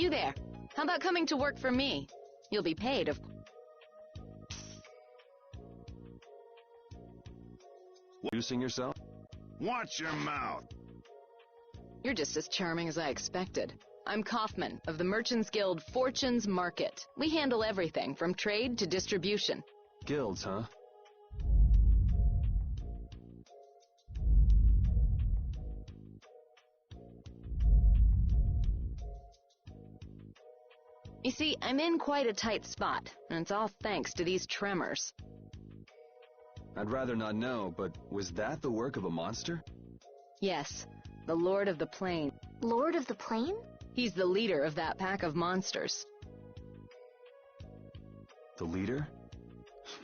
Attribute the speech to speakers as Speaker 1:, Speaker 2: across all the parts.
Speaker 1: You there. How about coming to work for me? You'll be paid, of course.
Speaker 2: Introducing yourself?
Speaker 3: Watch your mouth.
Speaker 1: You're just as charming as I expected. I'm Kaufman of the Merchants Guild Fortunes Market. We handle everything from trade to distribution.
Speaker 2: Guilds, huh?
Speaker 1: You see, I'm in quite a tight spot, and it's all thanks to these tremors.
Speaker 2: I'd rather not know, but was that the work of a monster?
Speaker 1: Yes, the Lord of the Plain.
Speaker 4: Lord of the Plain?
Speaker 1: He's the leader of that pack of monsters.
Speaker 2: The leader?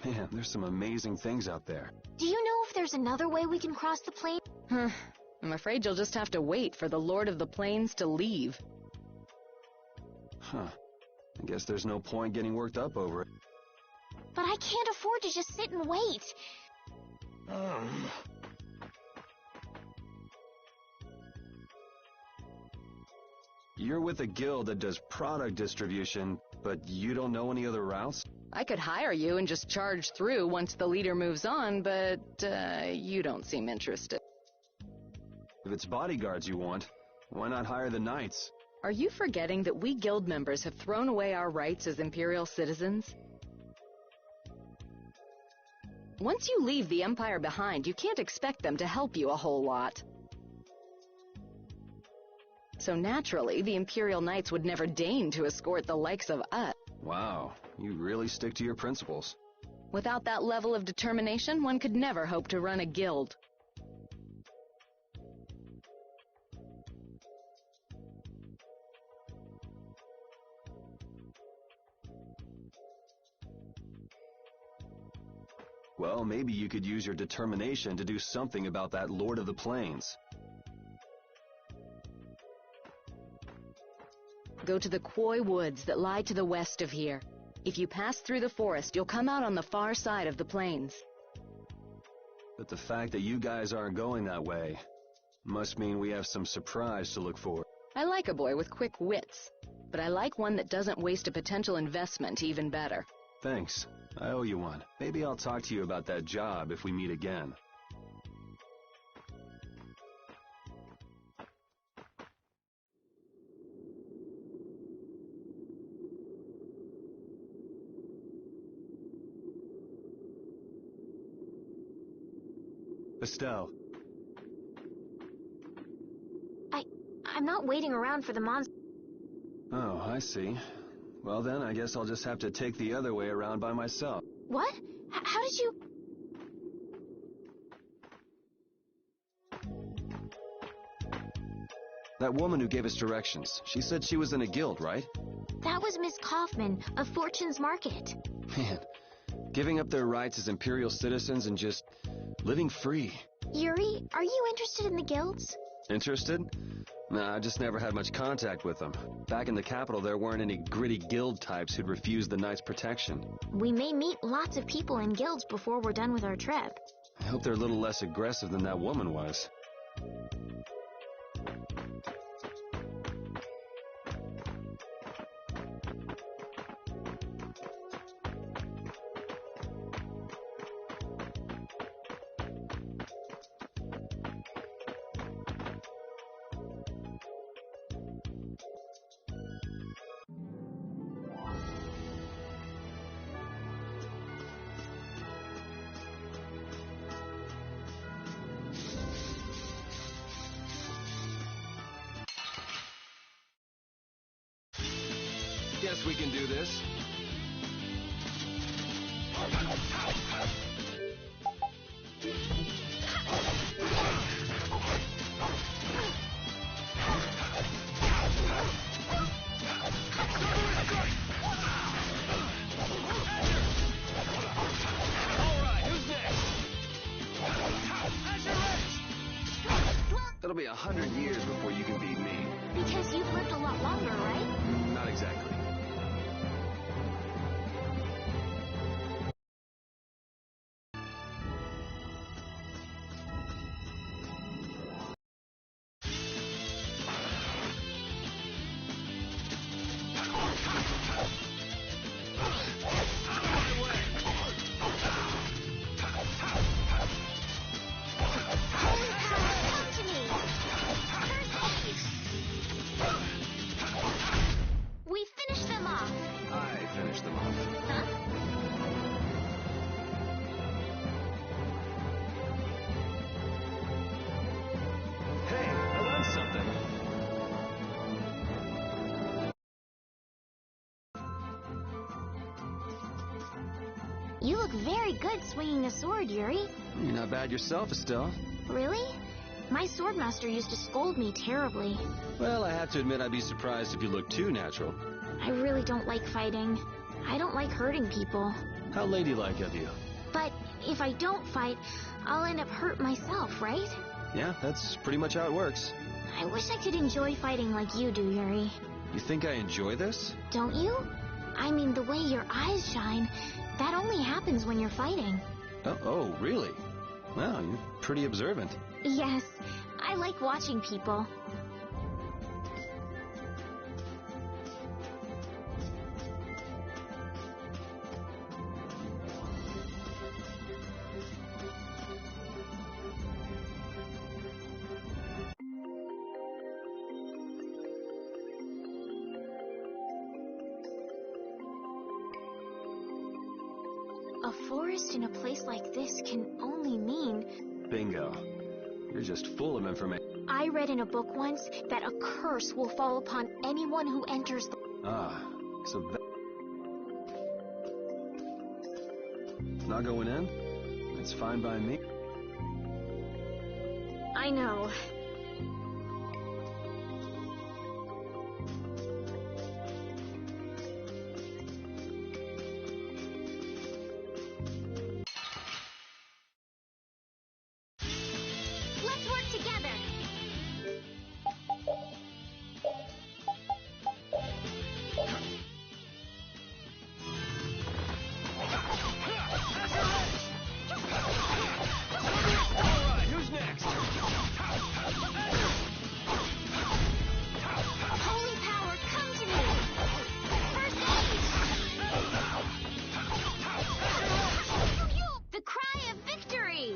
Speaker 2: Man, there's some amazing things out there.
Speaker 4: Do you know if there's another way we can cross the plain?
Speaker 1: I'm afraid you'll just have to wait for the Lord of the Plains to leave.
Speaker 2: Huh. I guess there's no point getting worked up over it.
Speaker 4: But I can't afford to just sit and wait.
Speaker 2: You're with a guild that does product distribution, but you don't know any other routes?
Speaker 1: I could hire you and just charge through once the leader moves on, but you don't seem interested.
Speaker 2: If it's bodyguards you want, why not hire the knights?
Speaker 1: Are you forgetting that we guild members have thrown away our rights as Imperial citizens? Once you leave the Empire behind, you can't expect them to help you a whole lot. So naturally, the Imperial Knights would never deign to escort the likes of us.
Speaker 2: Wow, you really stick to your principles.
Speaker 1: Without that level of determination, one could never hope to run a guild.
Speaker 2: Well, maybe you could use your determination to do something about that Lord of the Plains.
Speaker 1: Go to the Koi Woods that lie to the west of here. If you pass through the forest, you'll come out on the far side of the plains.
Speaker 2: But the fact that you guys aren't going that way must mean we have some surprise to look for.
Speaker 1: I like a boy with quick wits, but I like one that doesn't waste a potential investment even better.
Speaker 2: Thanks. I owe you one. Maybe I'll talk to you about that job if we meet again. Estelle.
Speaker 4: I'm not waiting around for the monster.
Speaker 2: Oh, I see. Well then, I guess I'll just have to take the other way around by myself.
Speaker 4: What? How did you...
Speaker 2: That woman who gave us directions, she said she was in a guild, right?
Speaker 4: That was Miss Kaufman of Fortune's Market.
Speaker 2: Man, giving up their rights as Imperial citizens and just living free.
Speaker 4: Yuri, are you interested in the guilds?
Speaker 2: Interested? Nah, I just never had much contact with them. Back in the capital, there weren't any gritty guild types who'd refuse the Knights' protection.
Speaker 4: We may meet lots of people in guilds before we're done with our trip.
Speaker 2: I hope they're a little less aggressive than that woman was. Guess we can do this. It'll be 100 years before you can beat me.
Speaker 4: Because you've lived a lot longer, right?
Speaker 2: Not exactly.
Speaker 4: You look very good swinging a sword, Yuri.
Speaker 2: You're not bad yourself, Estelle.
Speaker 4: Really? My swordmaster used to scold me terribly.
Speaker 2: Well, I have to admit I'd be surprised if you looked too natural.
Speaker 4: I really don't like fighting. I don't like hurting people.
Speaker 2: How ladylike of you.
Speaker 4: But if I don't fight, I'll end up hurt myself, right?
Speaker 2: Yeah, that's pretty much how it works.
Speaker 4: I wish I could enjoy fighting like you do, Yuri.
Speaker 2: You think I enjoy this?
Speaker 4: Don't you? I mean, the way your eyes shine, that only happens when you're fighting.
Speaker 2: Oh, really? Well, you're pretty observant.
Speaker 4: Yes, I like watching people. A forest in a place like this can only mean...
Speaker 2: Bingo. You're just full of information.
Speaker 4: I read in a book once that a curse will fall upon anyone who enters the...
Speaker 2: Ah, so that... Not going in? It's fine by me.
Speaker 4: I know. Let's work together.
Speaker 2: Alright, who's next?
Speaker 4: Holy power, come to me! First aid! The cry of victory!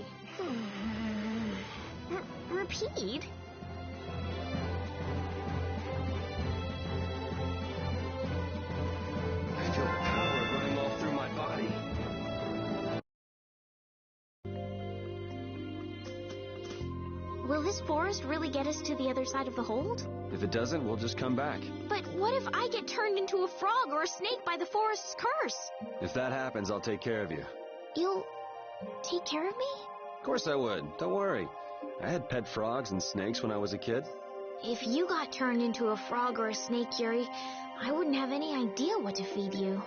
Speaker 4: Repeat?
Speaker 2: I feel power running all through my body.
Speaker 4: Will this forest really get us to the other side of the hold?
Speaker 2: If it doesn't, we'll just come back.
Speaker 4: But what if I get turned into a frog or a snake by the forest's curse?
Speaker 2: If that happens, I'll take care of you.
Speaker 4: You'll take care of me?
Speaker 2: Of course I would. Don't worry. I had pet frogs and snakes when I was a kid.
Speaker 4: If you got turned into a frog or a snake, Yuri, I wouldn't have any idea what to feed you.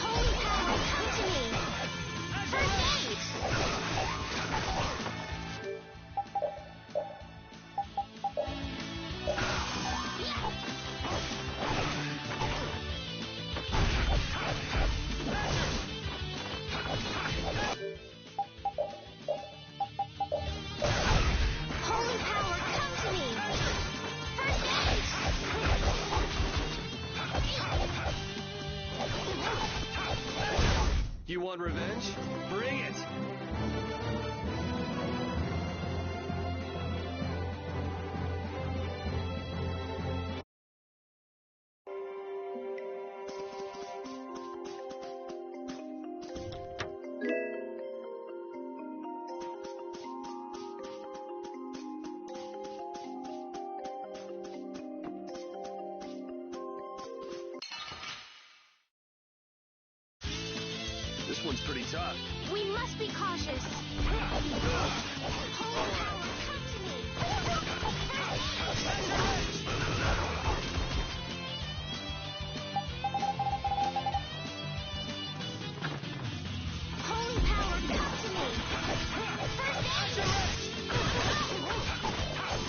Speaker 4: Holy power, come to me! First aid! Holy power, come to me! First aid!
Speaker 2: You want revenge? Bring it! This one's pretty tough.
Speaker 4: We must be cautious. Holy power, come to me! Holy power, come to me! First aid! Holy power, come to me!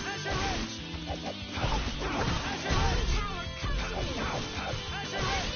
Speaker 4: First aid! Holy power, come to me! First aid!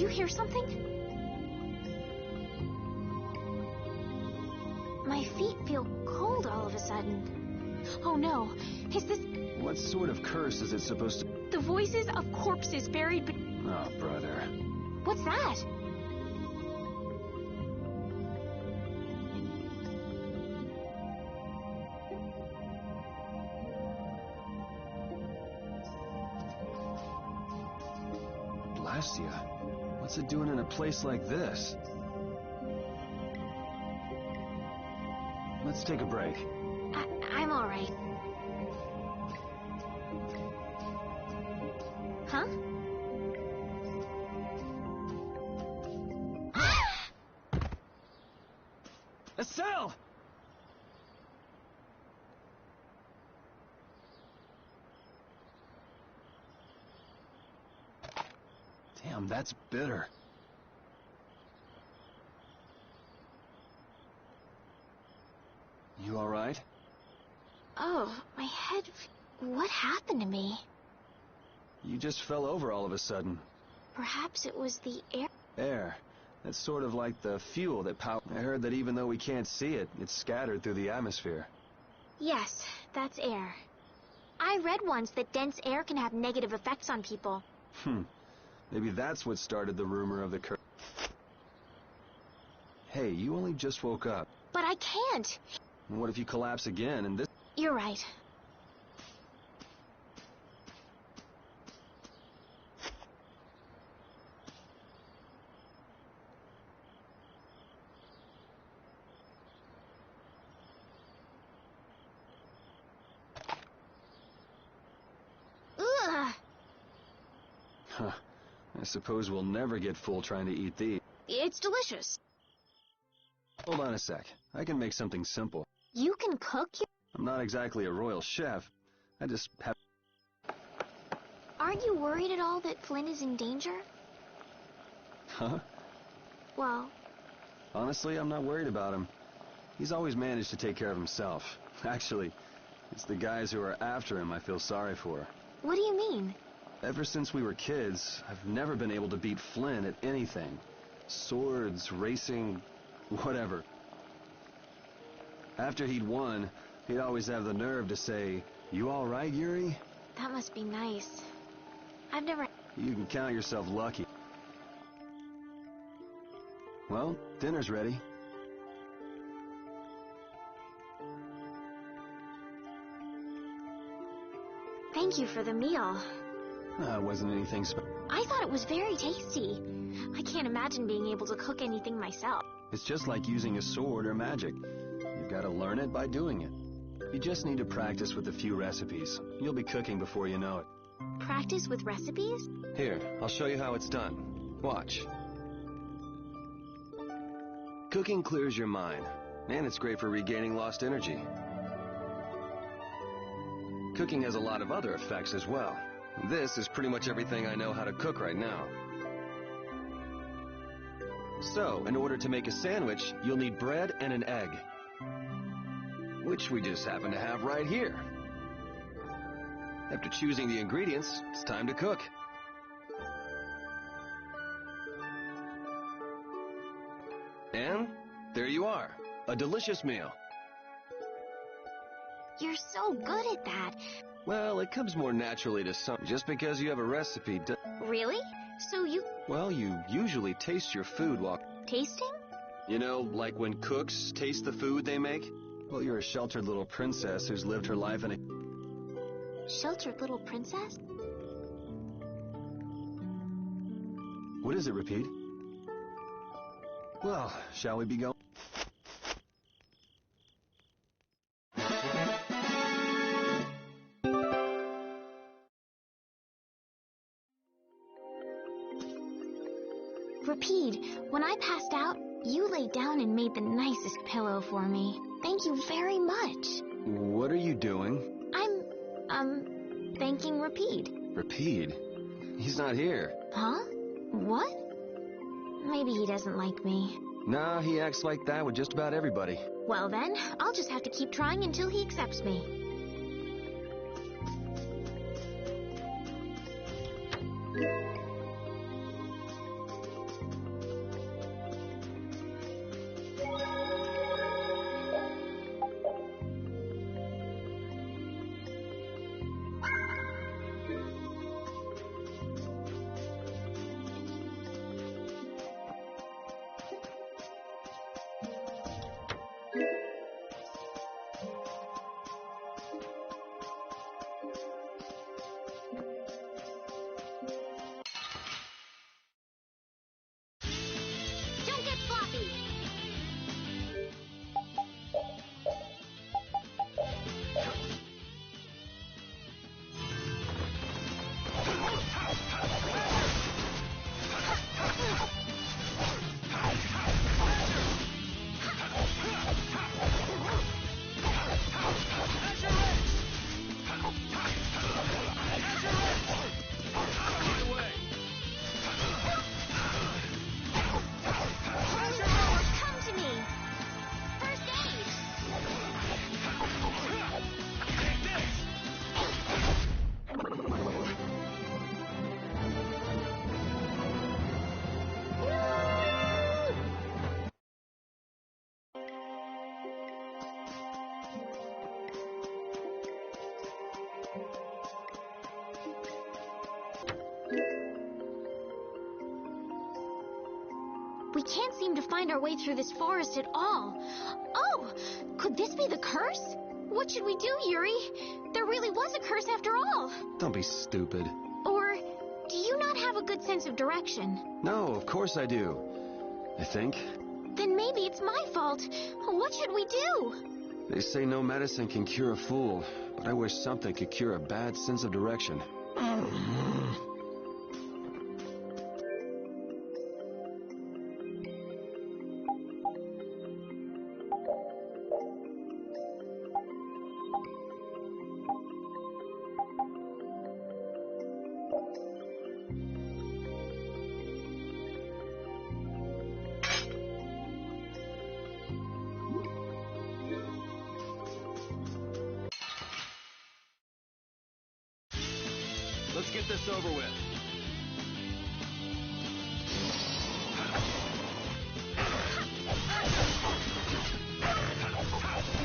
Speaker 4: you hear something? My feet feel cold all of a sudden. Oh no, is this...
Speaker 2: What sort of curse is it supposed to...
Speaker 4: The voices of corpses buried be...
Speaker 2: Oh, brother.
Speaker 4: What's that?
Speaker 2: Blastia? What's it doing in a place like this? Let's take a break.
Speaker 4: I'm all right. Huh?
Speaker 2: A cell! Damn, that's bitter. You all right?
Speaker 4: Oh, my head... What happened to me?
Speaker 2: You just fell over all of a sudden.
Speaker 4: Perhaps it was the air...
Speaker 2: Air. That's sort of like the fuel that powers... I heard that even though we can't see it, it's scattered through the atmosphere.
Speaker 4: Yes, that's air. I read once that dense air can have negative effects on people.
Speaker 2: Maybe that's what started the rumor of the curse. Hey, you only just woke up.
Speaker 4: But I can't.
Speaker 2: What if you collapse again and this...
Speaker 4: You're right. Ugh.
Speaker 2: Huh. I suppose we'll never get full trying to eat these.
Speaker 4: It's delicious.
Speaker 2: Hold on a sec. I can make something simple.
Speaker 4: You can cook?
Speaker 2: I'm not exactly a royal chef. I just have...
Speaker 4: Aren't you worried at all that Flynn is in danger?
Speaker 2: Huh?
Speaker 4: Well...
Speaker 2: Honestly, I'm not worried about him. He's always managed to take care of himself. Actually, it's the guys who are after him I feel sorry for.
Speaker 4: What do you mean?
Speaker 2: Ever since we were kids, I've never been able to beat Flynn at anything. Swords, racing, whatever. After he'd won, he'd always have the nerve to say, "You all right, Yuri?"
Speaker 4: That must be nice. I've never...
Speaker 2: You can count yourself lucky. Well, dinner's ready.
Speaker 4: Thank you for the meal.
Speaker 2: It wasn't anything special.
Speaker 4: I thought it was very tasty. I can't imagine being able to cook anything myself.
Speaker 2: It's just like using a sword or magic. You've got to learn it by doing it. You just need to practice with a few recipes. You'll be cooking before you know it.
Speaker 4: Practice with recipes?
Speaker 2: Here, I'll show you how it's done. Watch. Cooking clears your mind, and it's great for regaining lost energy. Cooking has a lot of other effects as well. This is pretty much everything I know how to cook right now. So, in order to make a sandwich, you'll need bread and an egg. Which we just happen to have right here. After choosing the ingredients, it's time to cook. And there you are, a delicious meal.
Speaker 4: You're so good at that.
Speaker 2: Well, it comes more naturally to some. Just because you have a recipe
Speaker 4: Really? So you...
Speaker 2: Well, you usually taste your food while...
Speaker 4: Tasting?
Speaker 2: You know, like when cooks taste the food they make? Well, you're a sheltered little princess who's lived her life in a...
Speaker 4: Sheltered little princess?
Speaker 2: What is it, Repeat? Well, shall we be going?
Speaker 4: Repeat, when I passed out, you laid down and made the nicest pillow for me. Thank you very much.
Speaker 2: What are you doing?
Speaker 4: Thanking Repeat.
Speaker 2: Repeat? He's not here.
Speaker 4: Huh? What? Maybe he doesn't like me.
Speaker 2: Nah, he acts like that with just about everybody.
Speaker 4: Well then, I'll just have to keep trying until he accepts me. We can't seem to find our way through this forest at all. Oh, could this be the curse? What should we do, Yuri? There really was a curse after all.
Speaker 2: Don't be stupid.
Speaker 4: Or do you not have a good sense of direction?
Speaker 2: No, of course I do. I think.
Speaker 4: Then maybe it's my fault. What should we do?
Speaker 2: They say no medicine can cure a fool, but I wish something could cure a bad sense of direction. Let's get this over with.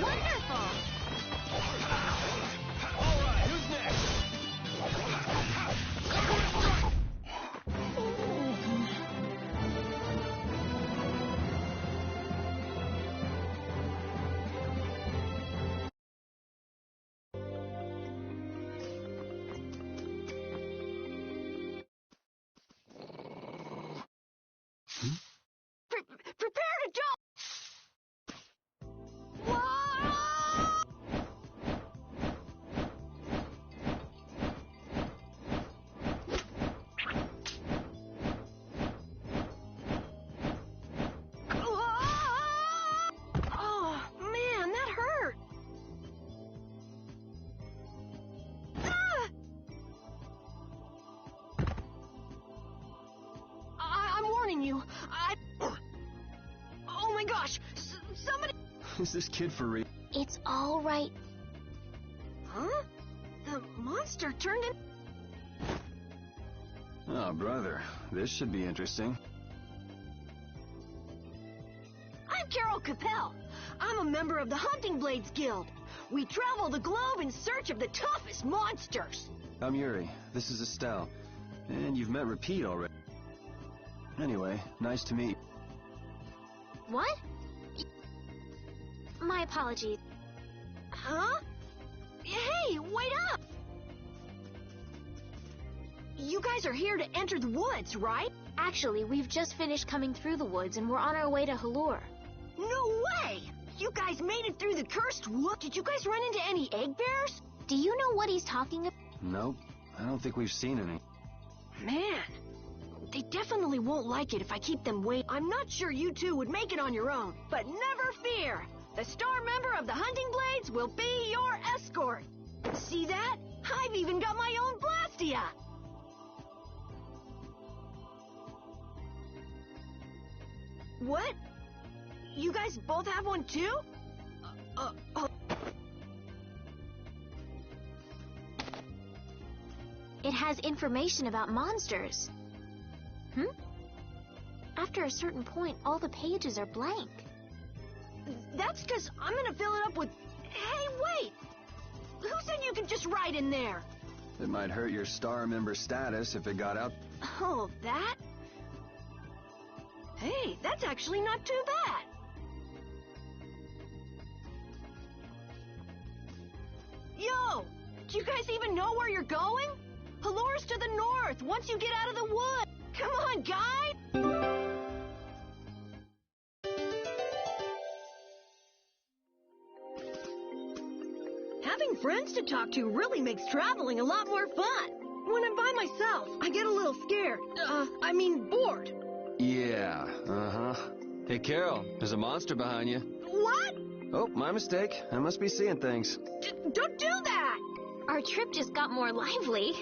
Speaker 4: Wonderful!
Speaker 2: All right, who's next?
Speaker 4: Prepare to jump! Whoa! Oh, man, that hurt. Ah! I'm warning you. Oh my gosh! Somebody...
Speaker 2: Is this kid for real?
Speaker 4: It's all right.
Speaker 1: Huh? The monster turned in...
Speaker 2: Oh, brother. This should be interesting.
Speaker 1: I'm Carol Capel. I'm a member of the Hunting Blades Guild. We travel the globe in search of the toughest monsters.
Speaker 2: I'm Yuri. This is Estelle. And you've met Repeat already. Anyway, nice to meet you.
Speaker 4: What? My apologies.
Speaker 1: Huh? Hey, wait up! You guys are here to enter the woods, right?
Speaker 4: Actually, we've just finished coming through the woods and we're on our way to Halure.
Speaker 1: No way! You guys made it through the cursed wood. Did you guys run into any egg bears?
Speaker 4: Do you know what he's talking about?
Speaker 2: Nope. I don't think we've seen any.
Speaker 1: Man, they definitely won't like it if I keep them waiting. I'm not sure you two would make it on your own, but never fear. The star member of the Hunting Blades will be your escort. See that? I've even got my own Blastia. What? You guys both have one too?
Speaker 4: It has information about monsters. After a certain point, all the pages are blank.
Speaker 1: That's because I'm gonna fill it up with... Hey, wait! Who said you could just write in there?
Speaker 2: It might hurt your star member status if it got out.
Speaker 1: Oh, that? Hey, that's actually not too bad. Yo! Do you guys even know where you're going? Halure's to the north, once you get out of the wood. Come on, guys! Having friends to talk to really makes traveling a lot more fun. When I'm by myself, I get a little scared. Bored.
Speaker 2: Yeah, uh-huh. Hey, Carol, there's a monster behind you.
Speaker 1: What?
Speaker 2: Oh, my mistake. I must be seeing things.
Speaker 1: Don't do that!
Speaker 4: Our trip just got more lively.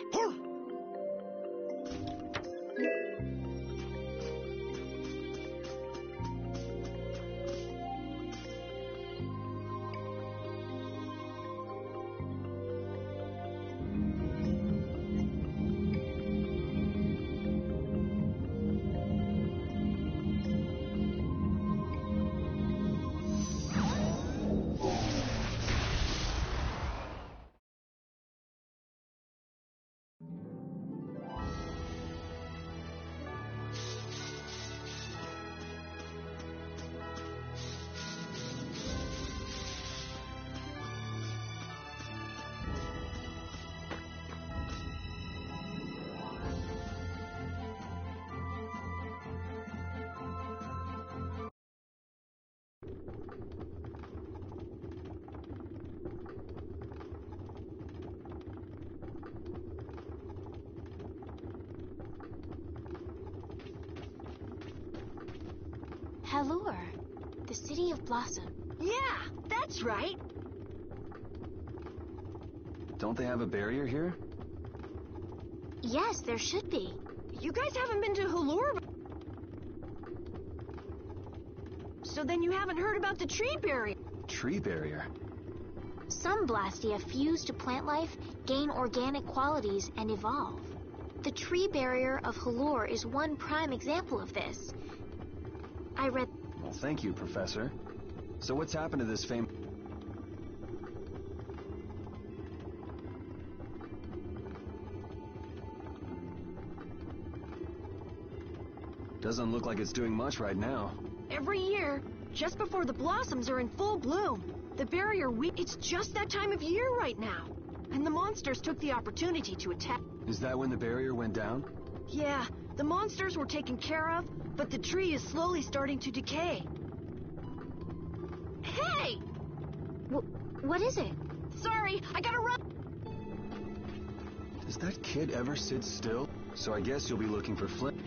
Speaker 4: Halure, the city of Blossom.
Speaker 1: Yeah, that's right.
Speaker 2: Don't they have a barrier here?
Speaker 4: Yes, there should be.
Speaker 1: You guys haven't been to Halure. So then you haven't heard about the tree barrier.
Speaker 2: Tree barrier?
Speaker 4: Some Blastia fuse to plant life, gain organic qualities, and evolve. The tree barrier of Halure is one prime example of this. I read...
Speaker 2: Well, thank you, Professor. So what's happened to this famous... Doesn't look like it's doing much right now.
Speaker 1: Every year, just before the blossoms are in full bloom, the barrier it's just that time of year right now. And the monsters took the opportunity to attack.
Speaker 2: Is that when the barrier went down?
Speaker 1: Yeah, the monsters were taken care of, but the tree is slowly starting to decay. Hey!
Speaker 4: What is it?
Speaker 1: Sorry, I gotta run!
Speaker 2: Does that kid ever sit still? So I guess you'll be looking for Flynn.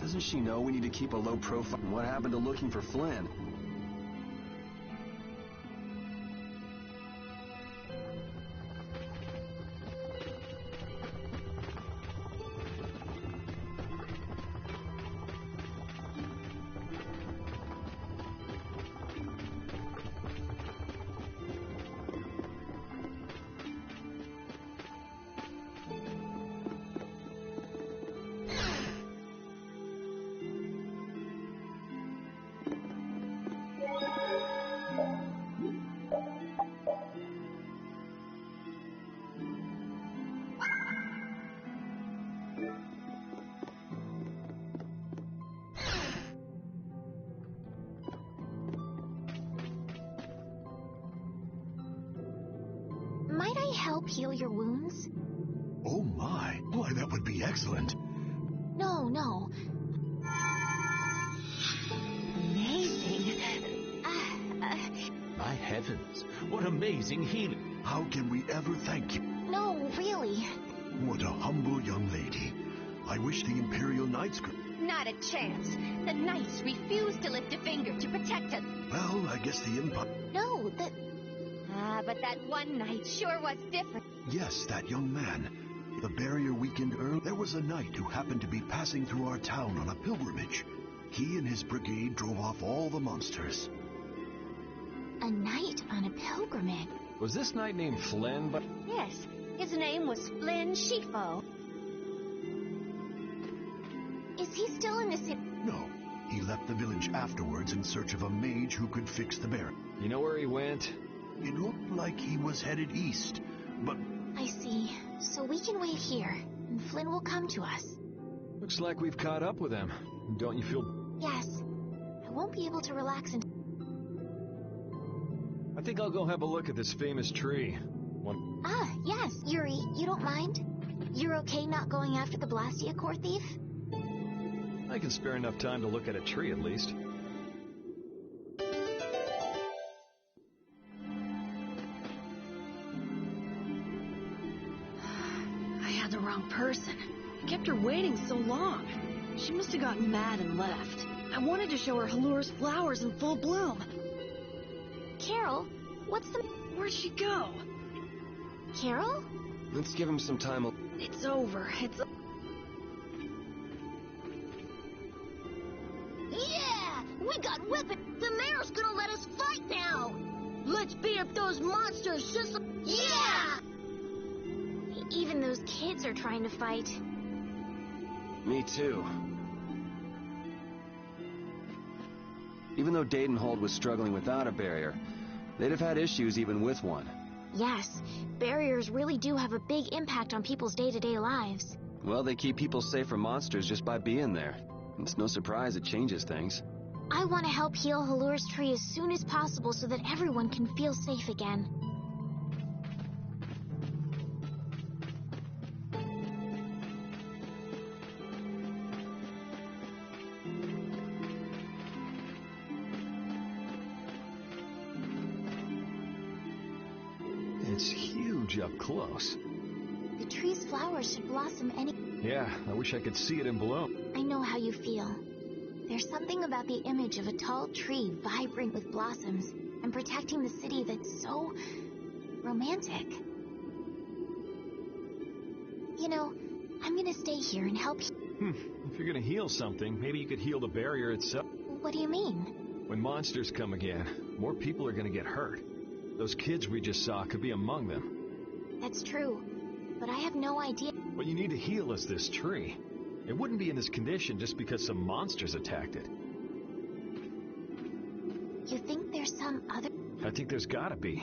Speaker 2: Doesn't she know we need to keep a low profile? What happened to looking for Flynn?
Speaker 4: Might I help heal your wounds?
Speaker 3: Oh my. Why, that would be excellent.
Speaker 4: No.
Speaker 5: Amazing. My heavens, what amazing healing.
Speaker 3: How can we ever thank you?
Speaker 4: No, really.
Speaker 3: What a humble young lady. I wish the Imperial Knights could...
Speaker 6: Not a chance. The Knights refuse to lift a finger to protect us.
Speaker 3: Well, I guess the Empire...
Speaker 4: No, that...
Speaker 6: But that one Knight sure was different.
Speaker 3: Yes, that young man. The barrier weakened early. There was a knight who happened to be passing through our town on a pilgrimage. He and his brigade drove off all the monsters.
Speaker 4: A knight on a pilgrimage.
Speaker 2: Was this knight named Flynn? But
Speaker 6: Yes, his name was Flynn Shifo.
Speaker 4: Is he still in the city?
Speaker 3: No, he left the village afterwards in search of a mage who could fix the barrier.
Speaker 2: you know where he went?
Speaker 3: It looked like he was headed east, but...
Speaker 4: I see. So we can wait here, and Flynn will come to us.
Speaker 2: Looks like we've caught up with him. Don't you feel...
Speaker 4: Yes. I won't be able to relax until...
Speaker 2: I think I'll go have a look at this famous tree.
Speaker 4: Yes. Yuri, you don't mind? You're okay not going after the Blastia core thief?
Speaker 2: I can spare enough time to look at a tree at least.
Speaker 1: I had the wrong person. I kept her waiting so long. She must have gotten mad and left. I wanted to show her Halure's flowers in full bloom.
Speaker 4: Carol, what's the...
Speaker 1: Where'd she go?
Speaker 4: Carol?
Speaker 2: Let's give him some time.
Speaker 1: It's over.
Speaker 6: Yeah! We got weapons! The mayor's gonna let us fight now! Let's beat up those monsters just... Yeah!
Speaker 4: Even those kids are trying to fight.
Speaker 2: Me too. Even though Dadenhold was struggling without a barrier, they'd have had issues even with one.
Speaker 4: Yes, barriers really do have a big impact on people's day-to-day lives.
Speaker 2: Well, they keep people safe from monsters just by being there. It's no surprise it changes things.
Speaker 4: I want to help heal Halure's tree as soon as possible so that everyone can feel safe again.
Speaker 2: It's huge up close.
Speaker 4: The tree's flowers should blossom any...
Speaker 7: Yeah, I wish I could see it in bloom.
Speaker 4: I know how you feel. There's something about the image of a tall tree vibrant with blossoms and protecting the city that's so romantic. You know, I'm gonna stay here and help.
Speaker 7: If you're gonna heal something, maybe you could heal the barrier itself.
Speaker 4: What do you mean?
Speaker 7: When monsters come again, more people are gonna get hurt. Those kids we just saw could be among them.
Speaker 4: That's true, but I have no idea.
Speaker 7: What you need to heal is this tree. It wouldn't be in this condition just because some monsters attacked it.
Speaker 4: You think there's some other...
Speaker 7: I think there's gotta be.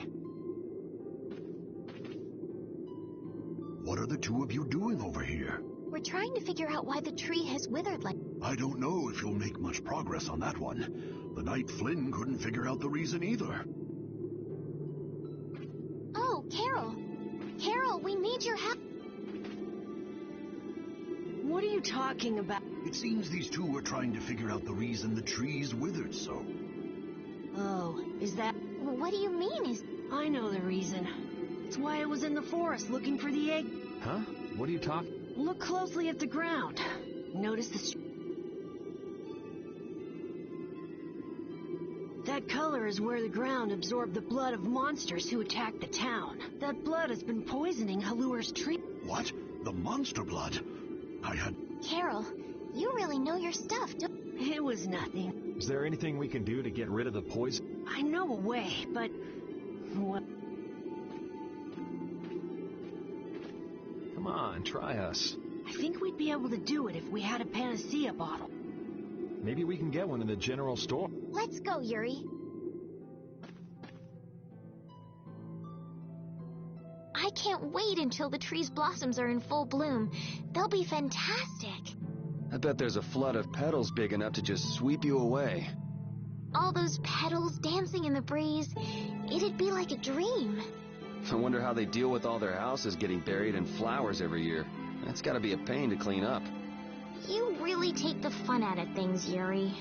Speaker 3: What are the two of you doing over here?
Speaker 4: We're trying to figure out why the tree has withered like...
Speaker 3: I don't know if you'll make much progress on that one. The night Flynn couldn't figure out the reason either.
Speaker 4: Oh, Carol! Carol, we need your help!
Speaker 1: What are you talking about?
Speaker 3: It seems these two were trying to figure out the reason the trees withered so.
Speaker 1: Oh, is that...
Speaker 4: What do you mean is...
Speaker 1: I know the reason. It's why I was in the forest looking for the egg.
Speaker 7: Huh? What are you talking?
Speaker 1: Look closely at the ground. Notice the... That color is where the ground absorbed the blood of monsters who attacked the town. That blood has been poisoning Halur's tree.
Speaker 3: What? The monster blood? I had...
Speaker 4: Carol, you really know your stuff, don't...
Speaker 1: It was nothing.
Speaker 7: Is there anything we can do to get rid of the poison?
Speaker 1: I know a way, but... Well...
Speaker 7: Come on, try us.
Speaker 1: I think we'd be able to do it if we had a panacea bottle.
Speaker 7: Maybe we can get one in the general store.
Speaker 4: Let's go, Yuri. I can't wait until the tree's blossoms are in full bloom. They'll be fantastic.
Speaker 2: I bet there's a flood of petals big enough to just sweep you away.
Speaker 4: All those petals dancing in the breeze. It'd be like a dream.
Speaker 2: I wonder how they deal with all their houses getting buried in flowers every year. That's gotta be a pain to clean up.
Speaker 4: You really take the fun out of things, Yuri.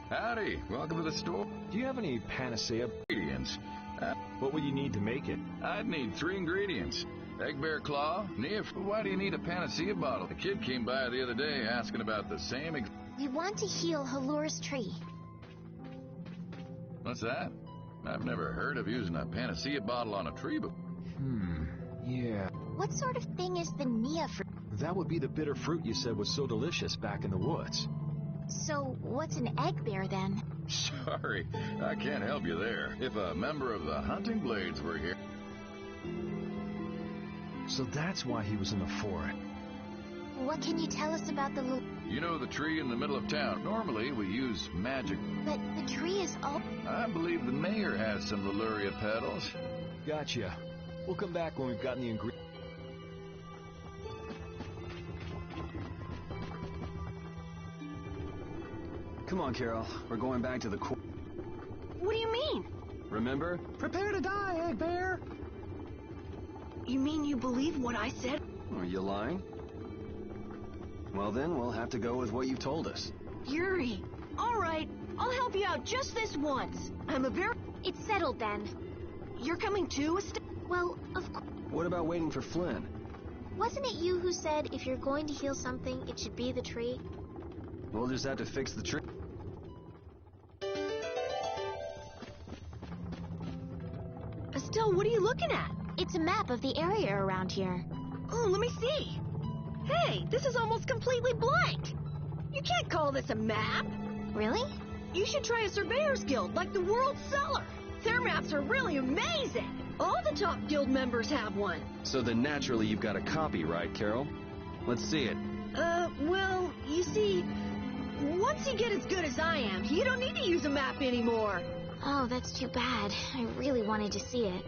Speaker 8: Howdy, welcome to the store.
Speaker 7: Do you have any panacea?
Speaker 8: Ingredients.
Speaker 7: What would you need to make it?
Speaker 8: I'd need 3 ingredients. Egg bear claw, why do you need a panacea bottle? The kid came by the other day asking about the same
Speaker 4: We want to heal Halur's tree.
Speaker 8: What's that? I've never heard of using a panacea bottle on a tree before.
Speaker 7: Yeah.
Speaker 4: What sort of thing is the Nia fruit?
Speaker 7: That would be the bitter fruit you said was so delicious back in the woods.
Speaker 4: So, what's an egg bear then?
Speaker 8: Sorry, I can't help you there. If a member of the hunting blades were here...
Speaker 7: So that's why he was in the fort.
Speaker 4: What can you tell us about the
Speaker 8: You know the tree in the middle of town. Normally we use magic.
Speaker 4: But the tree is all...
Speaker 8: I believe the mayor has some Luria petals.
Speaker 7: Gotcha. We'll come back when we've gotten the ingredients.
Speaker 2: Come on, Carol. We're going back to the core.
Speaker 1: What do you mean?
Speaker 2: Remember? Prepare to die, Egg Bear!
Speaker 1: You mean you believe what I said?
Speaker 2: Are you lying? Well then, we'll have to go with what you've told us.
Speaker 1: Yuri, all right. I'll help you out just this once. I'm a very...
Speaker 4: It's settled then.
Speaker 1: You're coming too,
Speaker 4: Well, of course.
Speaker 2: What about waiting for Flynn?
Speaker 4: Wasn't it you who said if you're going to heal something, it should be the tree?
Speaker 2: We'll just have to fix the tree.
Speaker 1: Estelle, what are you looking at?
Speaker 4: It's a map of the area around here.
Speaker 1: Oh, let me see. Hey, this is almost completely blank. You can't call this a map.
Speaker 4: Really?
Speaker 1: You should try a surveyor's guild like the World Cellar. Their maps are really amazing. All the top guild members have one.
Speaker 2: So then naturally you've got a copy, right, Carol? Let's see it.
Speaker 1: Well, you see, once you get as good as I am, you don't need to use a map anymore.
Speaker 4: Oh, that's too bad. I really wanted to see it.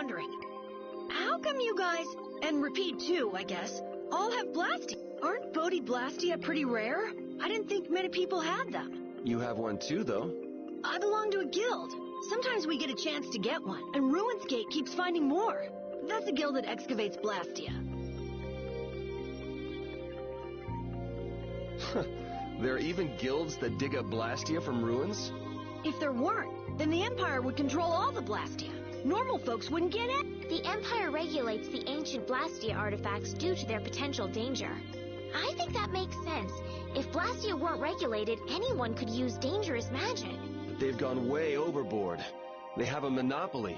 Speaker 1: wondering. How come you guys, and Repeat too, I guess, all have Blastia? Aren't Bodhi Blastia pretty rare? I didn't think many people had them.
Speaker 2: You have one too, though.
Speaker 1: I belong to a guild. Sometimes we get a chance to get one, and Ruinsgate keeps finding more. That's a guild that excavates Blastia.
Speaker 2: There are even guilds that dig up Blastia from ruins?
Speaker 1: If there weren't, then the Empire would control all the Blastia. Normal folks wouldn't get it.
Speaker 4: The Empire regulates the ancient Blastia artifacts due to their potential danger. I think that makes sense. If Blastia weren't regulated, anyone could use dangerous magic.
Speaker 2: But they've gone way overboard. They have a monopoly.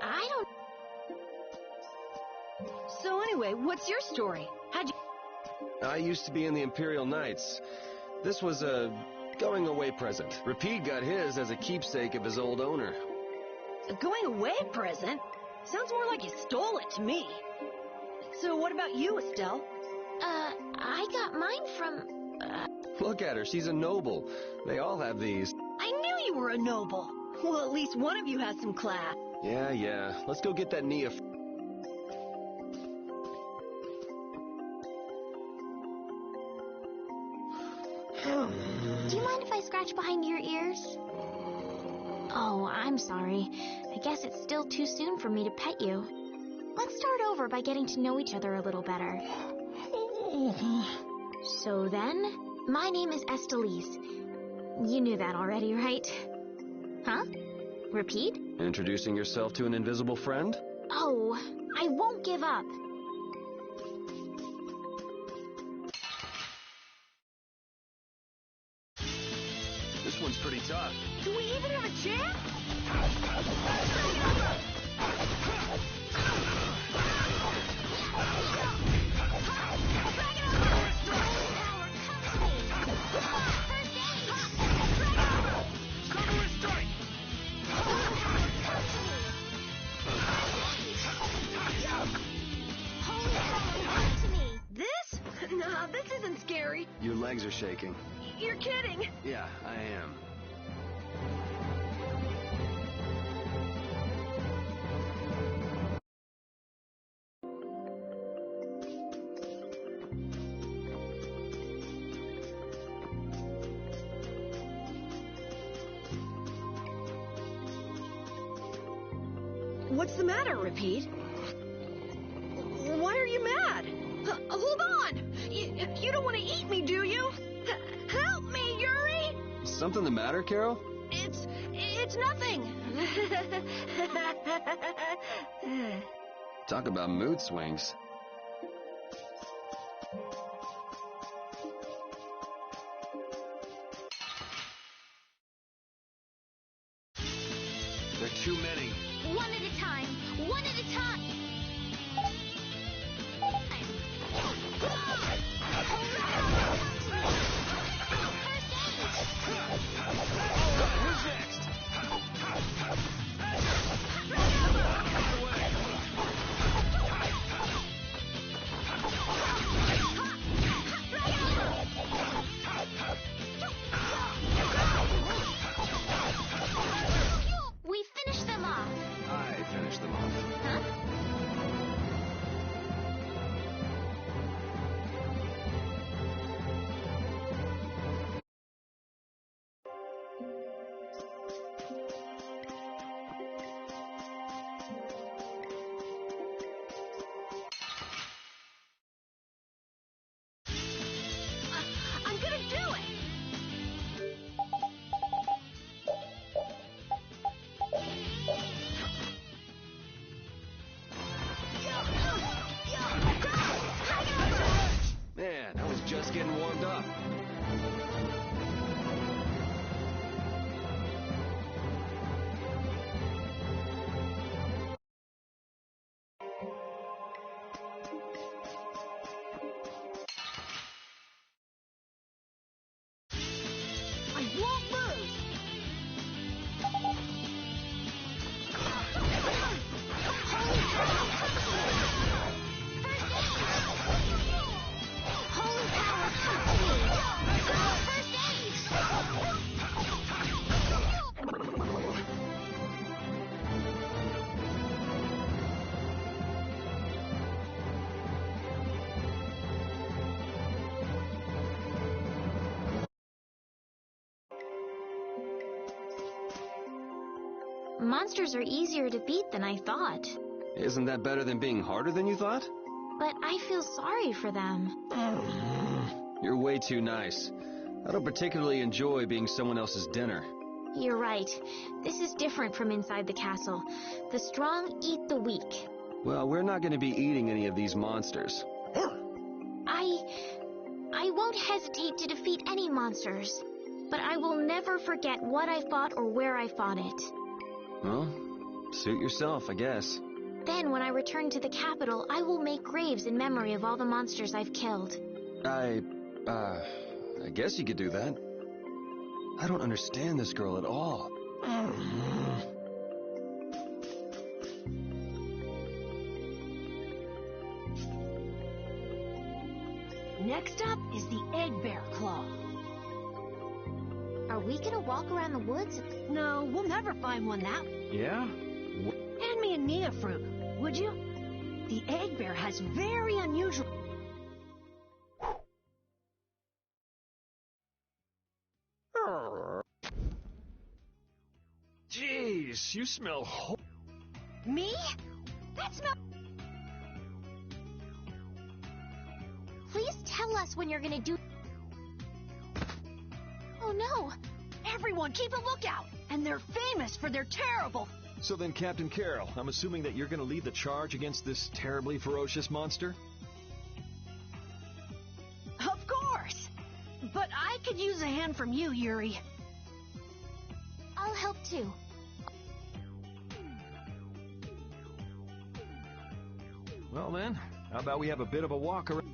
Speaker 4: I don't...
Speaker 1: So anyway, what's your story? How'd you...
Speaker 2: I used to be in the Imperial Knights. This was a going-away present. Repeat got his as a keepsake of his old owner.
Speaker 1: A going-away present? Sounds more like you stole it to me. So what about you, Estelle?
Speaker 4: I got mine from,
Speaker 2: Look at her, she's a noble. They all have these.
Speaker 1: I knew you were a noble. Well, at least one of you has some class.
Speaker 2: Yeah. Let's go get that Nia.
Speaker 4: Do you mind if I scratch behind your ears? Oh, I'm sorry. I guess it's still too soon for me to pet you. Let's start over by getting to know each other a little better. So then, my name is Estelise. You knew that already, right? Huh? Repeat?
Speaker 2: Introducing yourself to an invisible friend?
Speaker 4: Oh, I won't give up.
Speaker 2: This one's pretty tough.
Speaker 1: Do we even have a chance? This? Nah, this isn't scary.
Speaker 2: Your legs are shaking.
Speaker 1: You're kidding.
Speaker 2: Yeah, I am.
Speaker 1: What's the matter, Repeat? Why are you mad? Hold on! You don't want to eat me, do you? Help me, Yuri!
Speaker 2: Something the matter, Carol?
Speaker 1: It's nothing.
Speaker 2: Talk about mood swings. There are too many.
Speaker 4: One at a time. One at a time.
Speaker 7: Who's next?
Speaker 4: We finished them off.
Speaker 2: I finished them off.
Speaker 4: Huh? Monsters are easier to beat than I thought.
Speaker 2: Isn't that better than being harder than you thought?
Speaker 4: But I feel sorry for them.
Speaker 2: You're way too nice. I don't particularly enjoy being someone else's dinner.
Speaker 4: You're right. This is different from inside the castle. The strong eat the weak.
Speaker 2: Well, we're not going to be eating any of these monsters.
Speaker 4: I won't hesitate to defeat any monsters. But I will never forget what I fought or where I fought it.
Speaker 2: Well, suit yourself, I guess.
Speaker 4: Then, when I return to the capital, I will make graves in memory of all the monsters I've killed.
Speaker 2: I guess you could do that. I don't understand this girl at all.
Speaker 1: Next up is the Egg Bear Claw.
Speaker 4: Are we gonna walk around the woods?
Speaker 1: No, we'll never find one that...
Speaker 7: Yeah?
Speaker 1: Hand me a Nia fruit, would you? The Egg Bear has very unusual...
Speaker 7: Jeez, you smell
Speaker 1: Me? That smells...
Speaker 4: Please tell us when you're gonna do... Oh no!
Speaker 1: Everyone keep a lookout! And they're famous for their terrible...
Speaker 7: So then, Captain Carroll, I'm assuming that you're going to lead the charge against this terribly ferocious monster?
Speaker 1: Of course! But I could use a hand from you, Yuri.
Speaker 4: I'll help too.
Speaker 7: Well then, how about we have a bit of a walk around?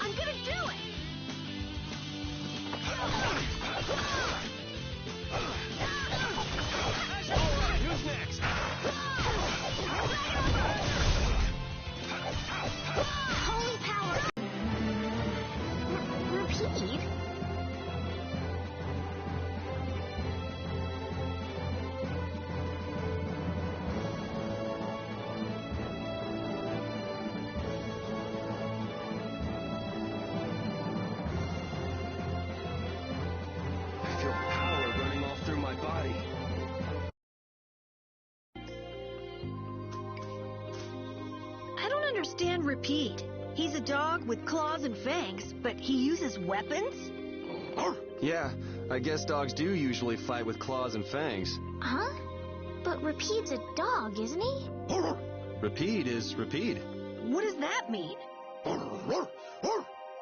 Speaker 1: I'm gonna do it!
Speaker 7: Alright, who's next?
Speaker 4: Holy power! Repeat?
Speaker 2: I feel power running off through my body.
Speaker 1: I don't understand Repeat. He's a dog with claws and fangs, but he uses weapons?
Speaker 2: Yeah, I guess dogs do usually fight with claws and fangs.
Speaker 4: Huh? But Repeat's a dog, isn't he?
Speaker 2: Repeat is Repeat.
Speaker 1: What does that mean?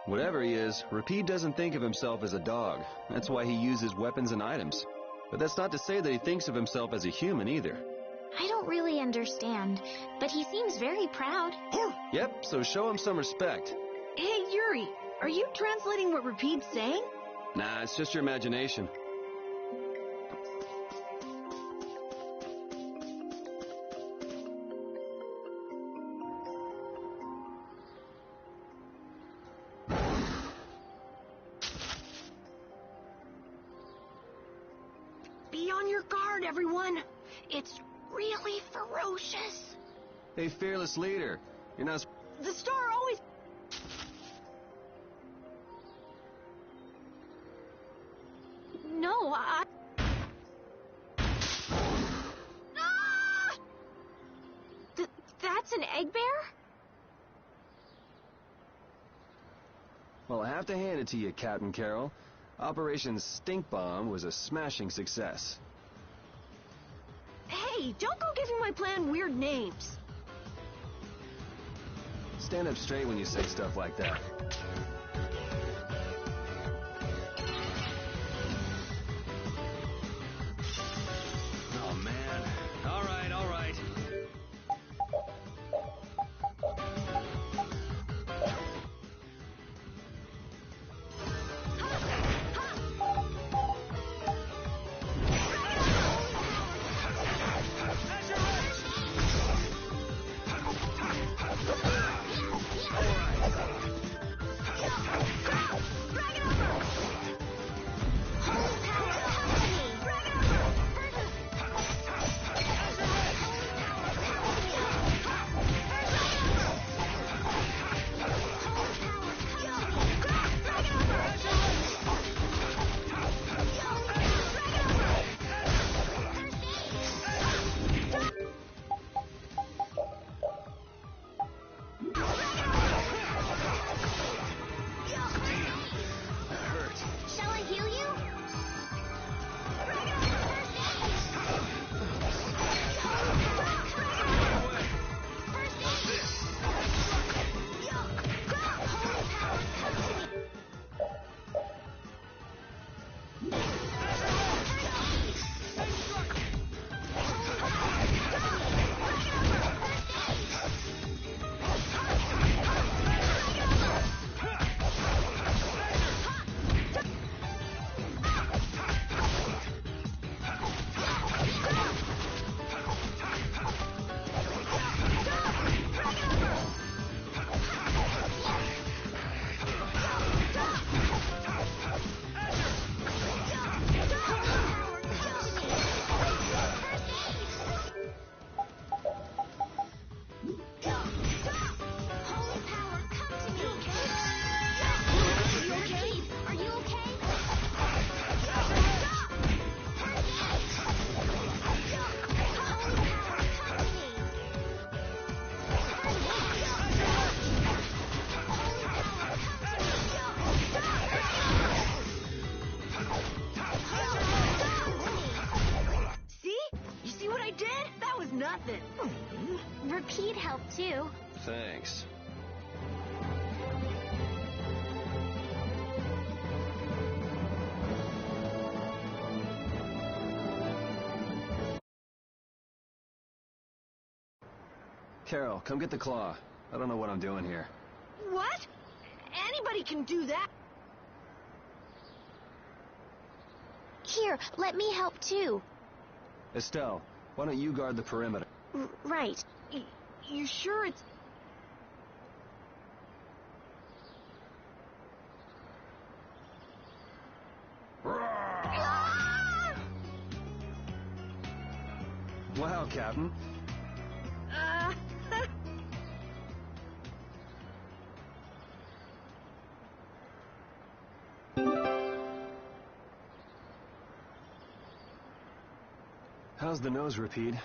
Speaker 2: Whatever he is, Repeat doesn't think of himself as a dog. That's why he uses weapons and items. But that's not to say that he thinks of himself as a human either.
Speaker 4: I don't really understand, but he seems very proud.
Speaker 2: Yep, so show him some respect.
Speaker 1: Hey, Yuri, are you translating what Repeat's saying?
Speaker 2: Nah, it's just your imagination.
Speaker 1: Be on your guard, everyone. It's really ferocious.
Speaker 2: Hey, fearless leader, you're not...
Speaker 1: The star always... No, I... Ah!
Speaker 4: That's an egg bear?
Speaker 2: Well, I have to hand it to you, Captain Carroll. Operation Stink Bomb was a smashing success.
Speaker 1: Hey, don't go giving my plan weird names.
Speaker 2: Stand up straight when you say stuff like that. Oh, man. All right.
Speaker 1: nothing.
Speaker 4: Repeat helped too.
Speaker 2: Thanks. Carol, come get the claw. I don't know what I'm doing here.
Speaker 1: What? Anybody can do that.
Speaker 4: Here, let me help too.
Speaker 2: Estelle, why don't you guard the perimeter?
Speaker 4: Right.
Speaker 1: You sure it's...
Speaker 2: Wow, Captain. How's the nose, Repeat?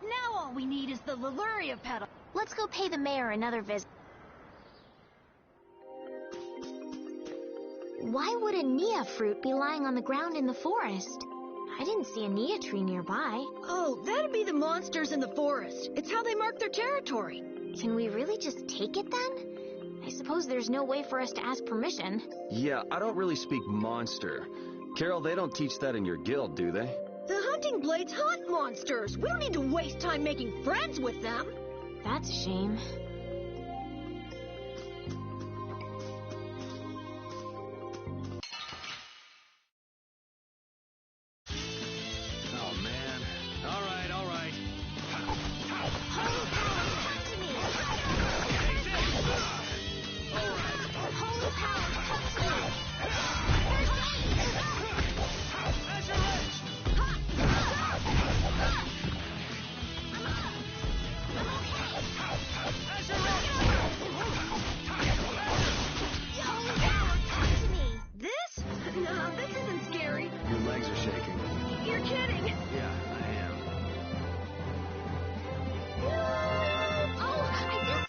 Speaker 1: Now all we need is the Leluria pedal.
Speaker 4: Let's go pay the mayor another visit. Why would a Nia fruit be lying on the ground in the forest? I didn't see a Nia tree nearby.
Speaker 1: Oh, that'd be the monsters in the forest. It's how they mark their territory.
Speaker 4: Can we really just take it then? I suppose there's no way for us to ask permission.
Speaker 2: Yeah, I don't really speak monster. Carol, they don't teach that in your guild, do they?
Speaker 1: The hunting blades hunt monsters. We don't need to waste time making friends with them.
Speaker 4: That's a shame.
Speaker 7: Oh, man. All right, all right.
Speaker 4: Holy power, come to me! Holy power, come to me!
Speaker 7: Azure Edge! Azure Edge!
Speaker 4: Holy power, come to me!
Speaker 1: This? No, this isn't scary.
Speaker 2: Your legs are shaking.
Speaker 1: You're kidding.
Speaker 2: Yeah, I am.
Speaker 4: Oh, I just...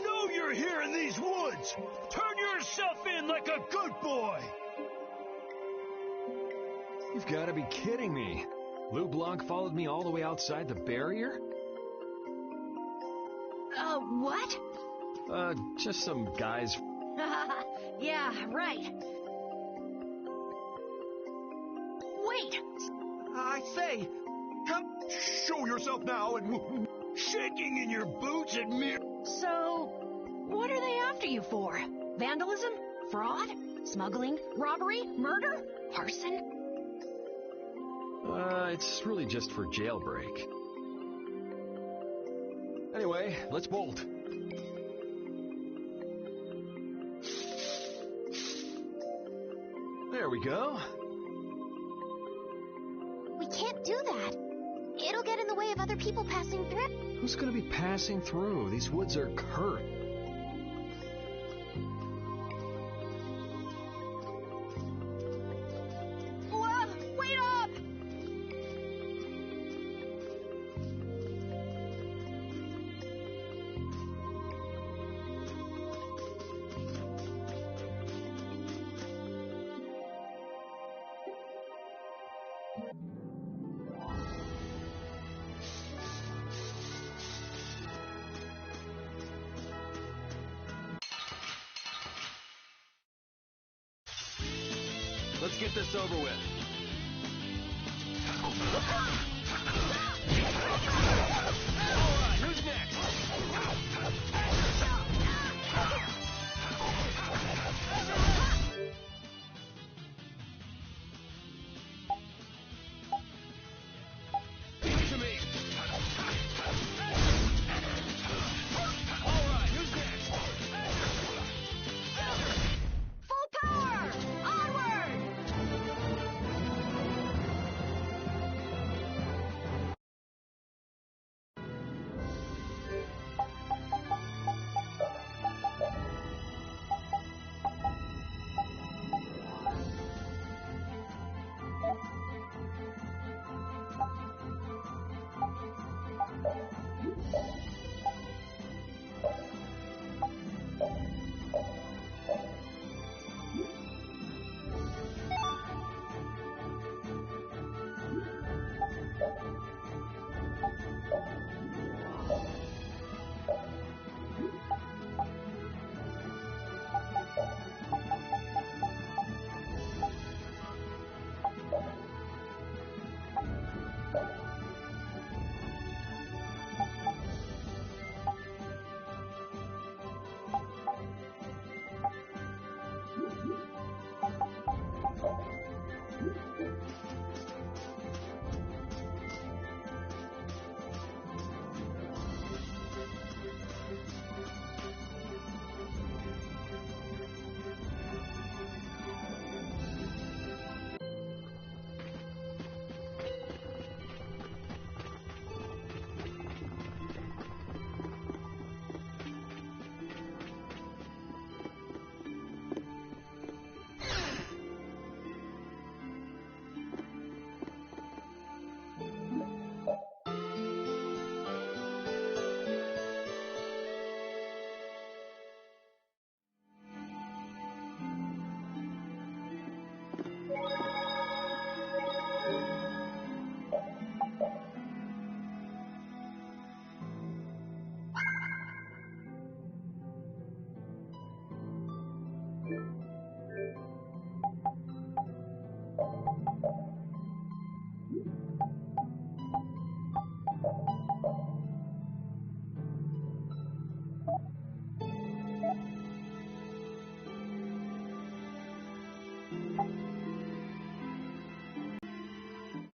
Speaker 9: know you're here in these woods! Turn yourself in like a good boy!
Speaker 7: You've got to be kidding me. Lou Blanc followed me all the way outside the barrier?
Speaker 1: What?
Speaker 7: Just some guys.
Speaker 1: Yeah, right. Wait!
Speaker 9: I say, come show yourself now and shaking in your boots at me.
Speaker 1: So, what are they after you for? Vandalism? Fraud? Smuggling? Robbery? Murder? Arson?
Speaker 7: It's really just for jailbreak. Anyway, let's bolt. There we go.
Speaker 4: We can't do that. It'll get in the way of other people passing through.
Speaker 7: Who's gonna be passing through? These woods are cursed.
Speaker 1: Whoa! Wait up!
Speaker 2: Let's get this over with.